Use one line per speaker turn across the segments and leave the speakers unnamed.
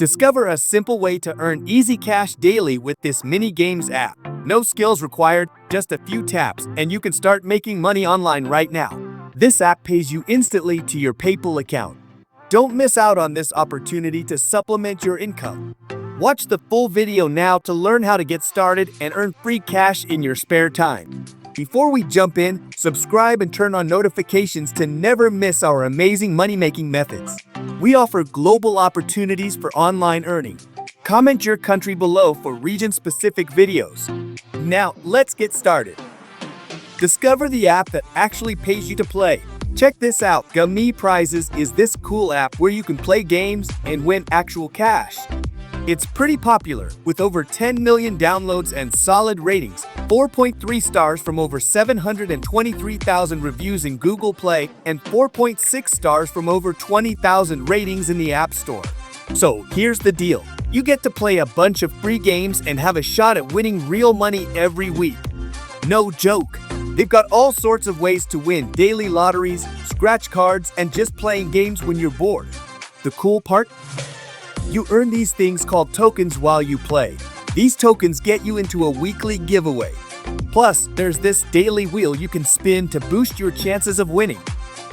Discover a simple way to earn easy cash daily with this mini games app. No skills required, just a few taps, and you can start making money online right now. This app pays you instantly to your PayPal account. Don't miss out on this opportunity to supplement your income. Watch the full video now to learn how to get started and earn free cash in your spare time. Before we jump in, subscribe and turn on notifications to never miss our amazing money-making methods. We offer global opportunities for online earning. Comment your country below for region-specific videos. Now, let's get started. Discover the app that actually pays you to play. Check this out, GAMEE Prizes is this cool app where you can play games and win actual cash. It's pretty popular, with over 10 million downloads and solid ratings, 4.3 stars from over 723,000 reviews in Google Play, and 4.6 stars from over 20,000 ratings in the App Store. So here's the deal. You get to play a bunch of free games and have a shot at winning real money every week. No joke. They've got all sorts of ways to win: daily lotteries, scratch cards, and just playing games when you're bored. The cool part? You earn these things called tokens while you play. These tokens get you into a weekly giveaway. Plus, there's this daily wheel you can spin to boost your chances of winning.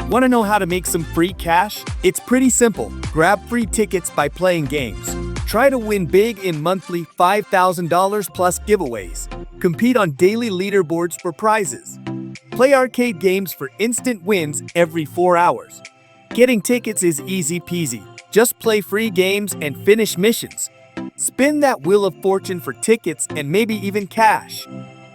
Want to know how to make some free cash? It's pretty simple. Grab free tickets by playing games. Try to win big in monthly $5,000 plus giveaways. Compete on daily leaderboards for prizes. Play arcade games for instant wins every 4 hours. Getting tickets is easy peasy. Just play free games and finish missions. Spin that wheel of fortune for tickets and maybe even cash.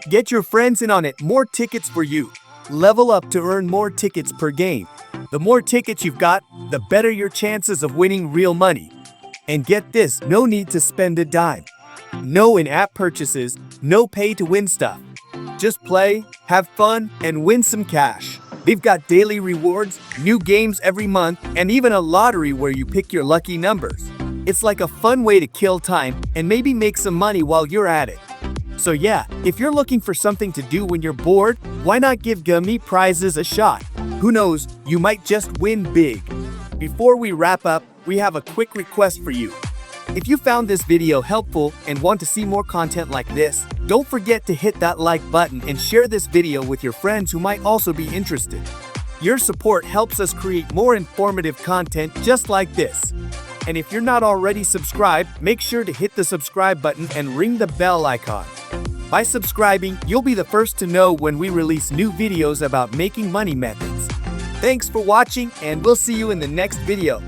Get your friends in on it. More tickets for you. Level up to earn more tickets per game. The more tickets you've got, the better your chances of winning real money. And get this, no need to spend a dime. No in-app purchases, no pay-to-win stuff. Just play, have fun, and win some cash. They've got daily rewards, new games every month, and even a lottery where you pick your lucky numbers. It's like a fun way to kill time and maybe make some money while you're at it. So yeah, if you're looking for something to do when you're bored, why not give GAMEE Prizes a shot? Who knows, you might just win big. Before we wrap up, we have a quick request for you. If you found this video helpful and want to see more content like this, don't forget to hit that like button and share this video with your friends who might also be interested. Your support helps us create more informative content just like this. And if you're not already subscribed, make sure to hit the subscribe button and ring the bell icon. By subscribing, you'll be the first to know when we release new videos about making money methods. Thanks for watching, and we'll see you in the next video.